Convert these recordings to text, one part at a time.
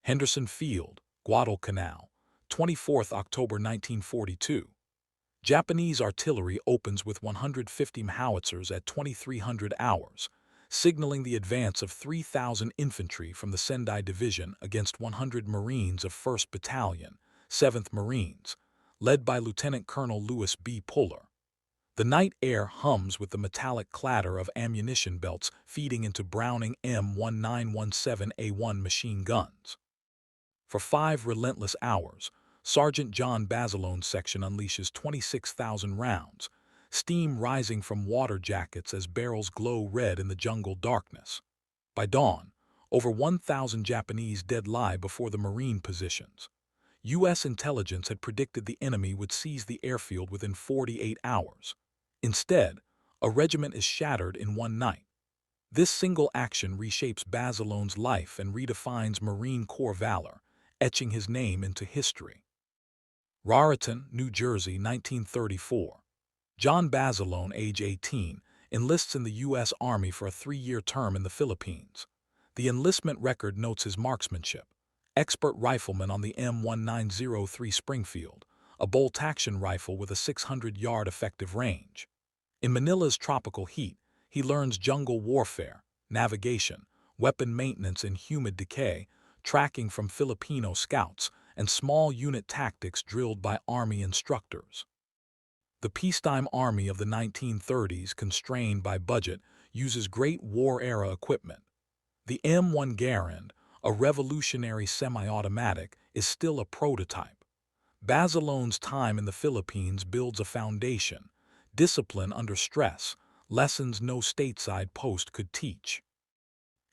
Henderson Field, Guadalcanal, 24th October 1942. Japanese artillery opens with 150 howitzers at 2300 hours, signaling the advance of 3,000 infantry from the Sendai Division against 100 Marines of 1st Battalion, 7th Marines, led by Lieutenant Colonel Lewis B. Puller. The night air hums with the metallic clatter of ammunition belts feeding into Browning M1917A1 machine guns. For 5 relentless hours, Sergeant John Basilone's section unleashes 26,000 rounds, steam rising from water jackets as barrels glow red in the jungle darkness. By dawn, over 1,000 Japanese dead lie before the Marine positions. U.S. intelligence had predicted the enemy would seize the airfield within 48 hours. Instead, a regiment is shattered in one night. This single action reshapes Basilone's life and redefines Marine Corps valor, etching his name into history. Raritan, New Jersey, 1934. John Basilone, age 18, enlists in the U.S. Army for a 3-year term in the Philippines. The enlistment record notes his marksmanship. Expert rifleman on the M1903 Springfield, a bolt-action rifle with a 600-yard effective range. In Manila's tropical heat, he learns jungle warfare, navigation, weapon maintenance in humid decay, tracking from Filipino scouts, and small unit tactics drilled by Army instructors. The peacetime Army of the 1930s, constrained by budget, uses Great War-era equipment. The M1 Garand, a revolutionary semi-automatic, is still a prototype. Basilone's time in the Philippines builds a foundation, discipline under stress, lessons no stateside post could teach.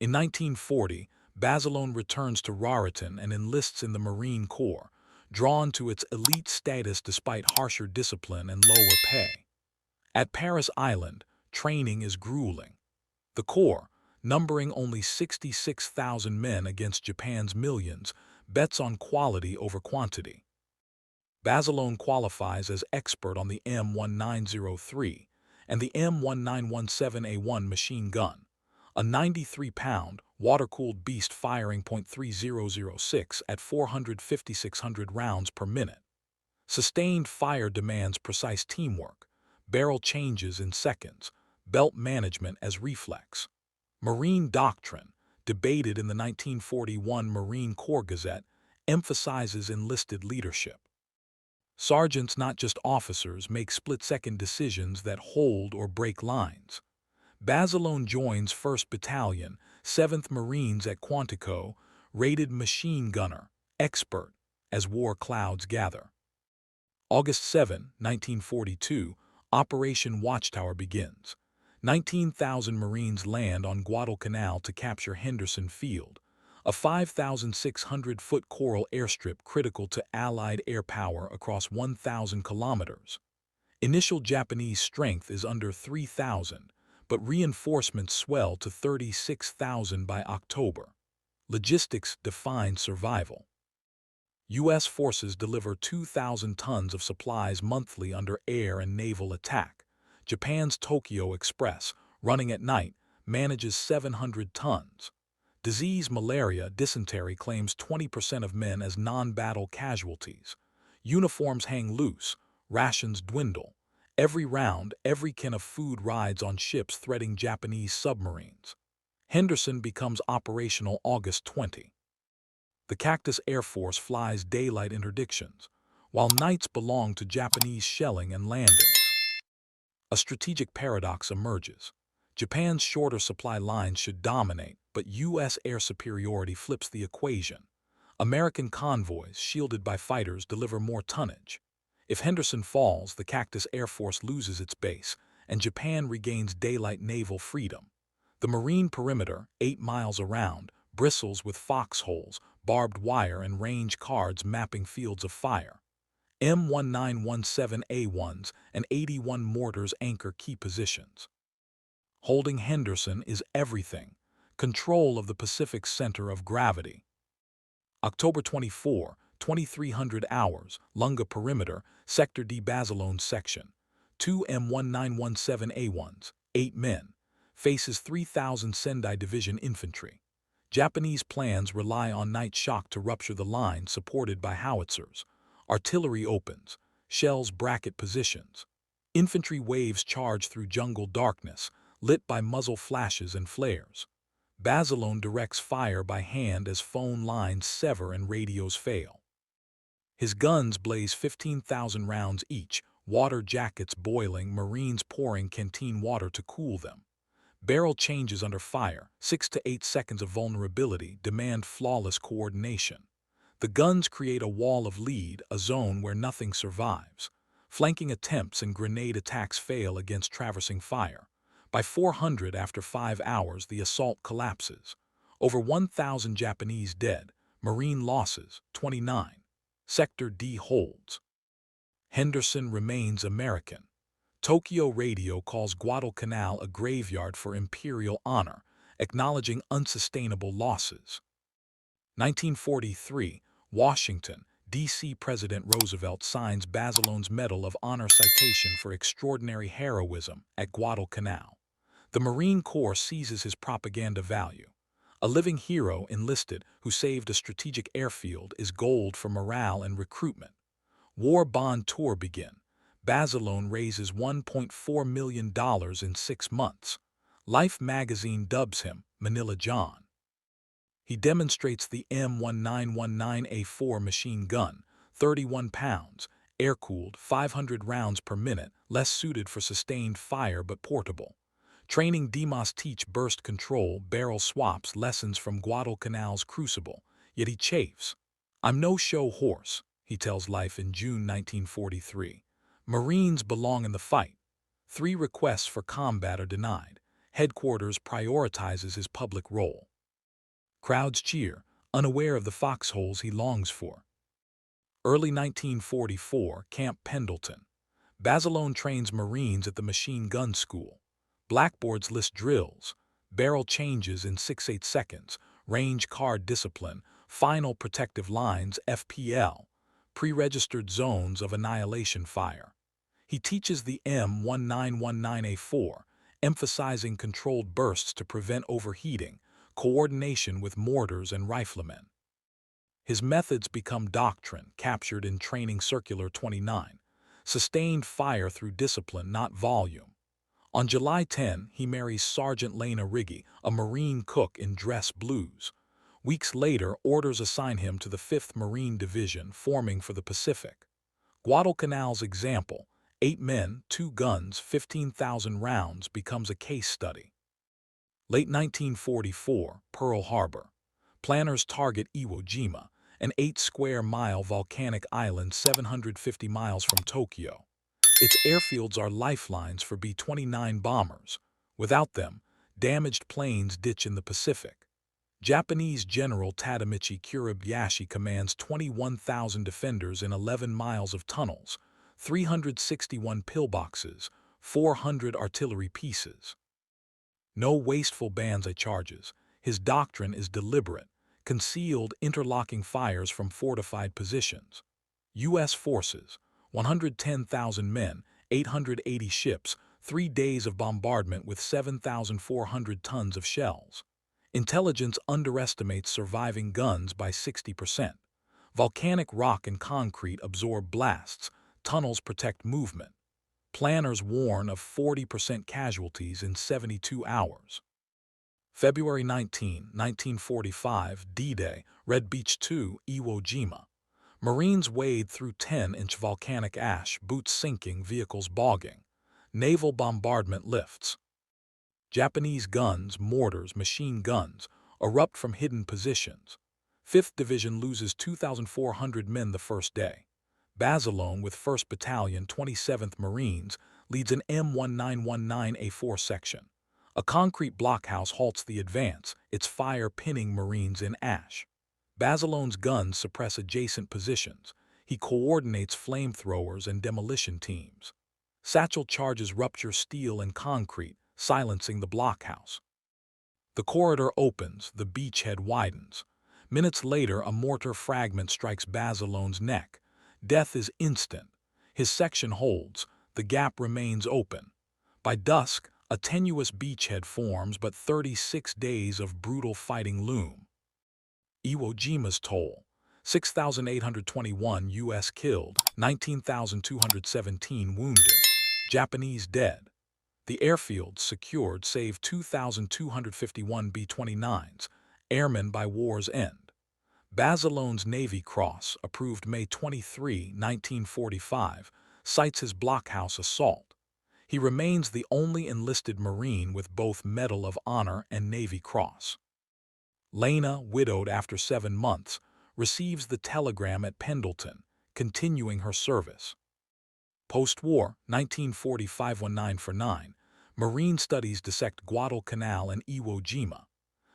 In 1940, Basilone returns to Raritan and enlists in the Marine Corps, drawn to its elite status despite harsher discipline and lower pay. At Paris Island, training is grueling. The Corps, numbering only 66,000 men against Japan's millions, bets on quality over quantity. Basilone qualifies as expert on the M1903 and the M1917A1 machine gun, a 93-pound, water-cooled beast firing .3006 at 450-600 rounds per minute. Sustained fire demands precise teamwork, barrel changes in seconds, belt management as reflex. Marine doctrine, debated in the 1941 Marine Corps Gazette, emphasizes enlisted leadership. Sergeants, not just officers, make split-second decisions that hold or break lines. Basilone joins 1st Battalion, 7th Marines at Quantico, rated machine gunner, expert, as war clouds gather. August 7, 1942, Operation Watchtower begins. 19,000 Marines land on Guadalcanal to capture Henderson Field, a 5,600-foot coral airstrip critical to Allied air power across 1,000 kilometers. Initial Japanese strength is under 3,000, but reinforcements swell to 36,000 by October. Logistics define survival. U.S. forces deliver 2,000 tons of supplies monthly under air and naval attack. Japan's Tokyo Express, running at night, manages 700 tons. Disease malaria dysentery claims 20% of men as non-battle casualties. Uniforms hang loose, rations dwindle. Every round, every can of food rides on ships threading Japanese submarines. Henderson becomes operational August 20. The Cactus Air Force flies daylight interdictions, while nights belong to Japanese shelling and landings. A strategic paradox emerges. Japan's shorter supply lines should dominate, but U.S. air superiority flips the equation. American convoys, shielded by fighters, deliver more tonnage. If Henderson falls, the Cactus Air Force loses its base, and Japan regains daylight naval freedom. The marine perimeter, 8 miles around, bristles with foxholes, barbed wire, and range cards mapping fields of fire. M1917A1s and 81 mortars anchor key positions. Holding Henderson is everything. Control of the Pacific's center of gravity. October 24, 2300 hours, Lunga Perimeter, Sector D. Basilone's section. 2 M1917A1s, 8 men. Faces 3,000 Sendai Division infantry. Japanese plans rely on night shock to rupture the line supported by howitzers. Artillery opens. Shells bracket positions. Infantry waves charge through jungle darkness, lit by muzzle flashes and flares. Basilone directs fire by hand as phone lines sever and radios fail. His guns blaze 15,000 rounds each, water jackets boiling, Marines pouring canteen water to cool them. Barrel changes under fire, 6 to 8 seconds of vulnerability demand flawless coordination. The guns create a wall of lead, a zone where nothing survives. Flanking attempts and grenade attacks fail against traversing fire. By 400 after 5 hours, the assault collapses. Over 1,000 Japanese dead, Marine losses, 29. Sector D holds. Henderson remains American. Tokyo radio calls Guadalcanal a graveyard for imperial honor, acknowledging unsustainable losses. 1943, Washington, D.C. President Roosevelt signs Basilone's Medal of Honor citation for extraordinary heroism at Guadalcanal. The Marine Corps seizes his propaganda value. A living hero enlisted who saved a strategic airfield is gold for morale and recruitment. War bond tour begin. Basilone raises $1.4 million in 6 months. Life magazine dubs him Manila John. He demonstrates the M1919A4 machine gun, 31 pounds, air-cooled, 500 rounds per minute, less suited for sustained fire but portable. Training DEMAS teach burst control, barrel swaps, lessons from Guadalcanal's crucible, yet he chafes. "I'm no show horse," he tells Life in June 1943. "Marines belong in the fight." 3 requests for combat are denied. Headquarters prioritizes his public role. Crowds cheer, unaware of the foxholes he longs for. Early 1944, Camp Pendleton. Basilone trains Marines at the machine gun school. Blackboards list drills, barrel changes in 6-8 seconds, range card discipline, final protective lines FPL, pre-registered zones of annihilation fire. He teaches the M1919A4, emphasizing controlled bursts to prevent overheating, coordination with mortars and riflemen. His methods become doctrine, captured in Training Circular 29, sustained fire through discipline, not volume. On July 10, he marries Sergeant Lena Riggi, a Marine cook in dress blues. Weeks later, orders assign him to the 5th Marine Division, forming for the Pacific. Guadalcanal's example, 8 men, 2 guns, 15,000 rounds, becomes a case study. Late 1944, Pearl Harbor. Planners target Iwo Jima, an 8-square-mile volcanic island 750 miles from Tokyo. Its airfields are lifelines for B-29 bombers. Without them, damaged planes ditch in the Pacific. Japanese General Tadamichi Kuribayashi commands 21,000 defenders in 11 miles of tunnels, 361 pillboxes, 400 artillery pieces. No wasteful banzai charges. His doctrine is deliberate, concealed interlocking fires from fortified positions. U.S. forces, 110,000 men, 880 ships, 3 days of bombardment with 7,400 tons of shells. Intelligence underestimates surviving guns by 60%. Volcanic rock and concrete absorb blasts, tunnels protect movement. Planners warn of 40% casualties in 72 hours. February 19, 1945, D-Day, Red Beach 2, Iwo Jima. Marines wade through 10-inch volcanic ash, boots sinking, vehicles bogging. Naval bombardment lifts. Japanese guns, mortars, machine guns erupt from hidden positions. 5th Division loses 2,400 men the first day. Basilone, with 1st Battalion, 27th Marines, leads an M1919A4 section. A concrete blockhouse halts the advance, its fire pinning Marines in ash. Basilone's guns suppress adjacent positions. He coordinates flamethrowers and demolition teams. Satchel charges rupture steel and concrete, silencing the blockhouse. The corridor opens, the beachhead widens. Minutes later, a mortar fragment strikes Basilone's neck. Death is instant. His section holds. The gap remains open. By dusk, A tenuous beachhead forms, but 36 days of brutal fighting loom. Iwo Jima's toll: 6,821 U.S. killed, 19,217 wounded. Japanese dead. The airfields secured save 2,251 B-29s, airmen by war's end. Basilone's Navy Cross, approved May 23, 1945, cites his blockhouse assault. He remains the only enlisted Marine with both Medal of Honor and Navy Cross. Lena, widowed after 7 months, receives the telegram at Pendleton, continuing her service. Post-war, 1945-1949, Marine studies dissect Guadalcanal and Iwo Jima.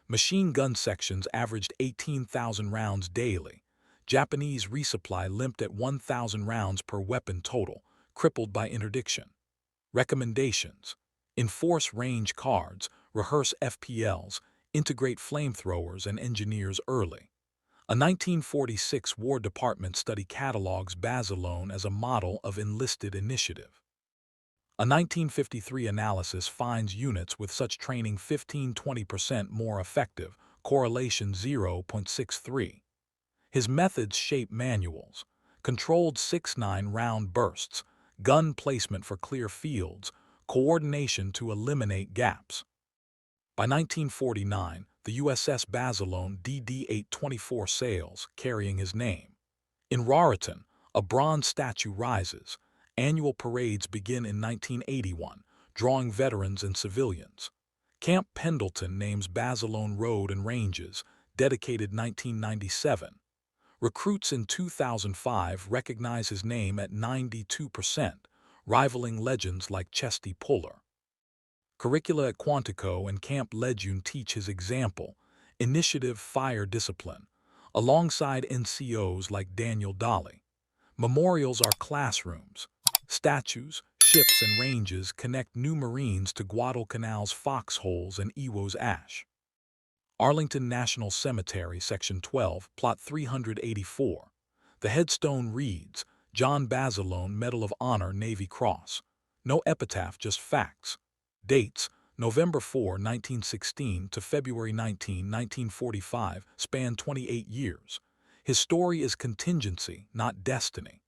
Machine gun sections averaged 18,000 rounds daily. Japanese resupply limped at 1,000 rounds per weapon total, crippled by interdiction. Recommendations: enforce range cards, rehearse FPLs, integrate flamethrowers and engineers early. A 1946 War Department study catalogs Basilone as a model of enlisted initiative. A 1953 analysis finds units with such training 15–20% more effective, correlation 0.63. His methods shape manuals: controlled 6-9 round bursts, gun placement for clear fields, coordination to eliminate gaps. By 1949, the USS Basilone DD-824 sails, carrying his name. In Raritan, a bronze statue rises. Annual parades begin in 1981, drawing veterans and civilians. Camp Pendleton names Basilone Road and Ranges, dedicated 1997. Recruits in 2005 recognize his name at 92%, rivaling legends like Chesty Puller. Curricula at Quantico and Camp Lejeune teach his example: initiative, fire discipline, alongside NCOs like Daniel Dolly. Memorials are classrooms. Statues, ships, and ranges connect new Marines to Guadalcanal's foxholes and Iwo's ash. Arlington National Cemetery, Section 12, Plot 384. The headstone reads, John Basilone, Medal of Honor, Navy Cross. No epitaph, just facts. Dates: November 4, 1916 to February 19, 1945, span 28 years. His story is contingency, not destiny.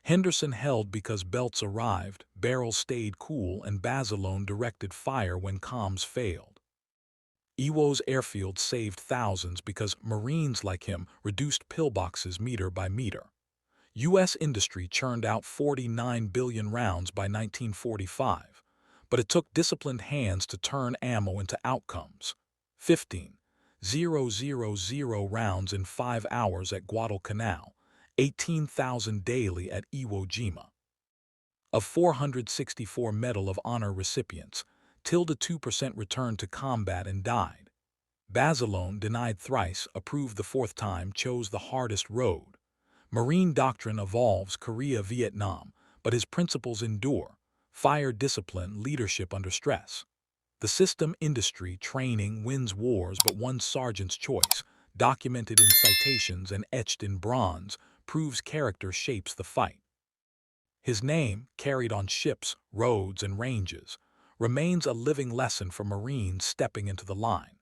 Henderson held because belts arrived, barrels stayed cool, and Basilone directed fire when comms failed. Iwo's airfield saved thousands because Marines like him reduced pillboxes meter by meter. U.S. industry churned out 49 billion rounds by 1945, but it took disciplined hands to turn ammo into outcomes. 15,000 rounds in 5 hours at Guadalcanal, 18,000 daily at Iwo Jima. Of 464 Medal of Honor recipients, 2% returned to combat and died. Basilone, denied thrice, approved the 4th time, chose the hardest road. Marine doctrine evolves Korea, Vietnam, but his principles endure: fire discipline, leadership under stress. The system: industry, training wins wars, but one sergeant's choice, documented in citations and etched in bronze, proves character shapes the fight. His name, carried on ships, roads, and ranges, remains a living lesson for Marines stepping into the line.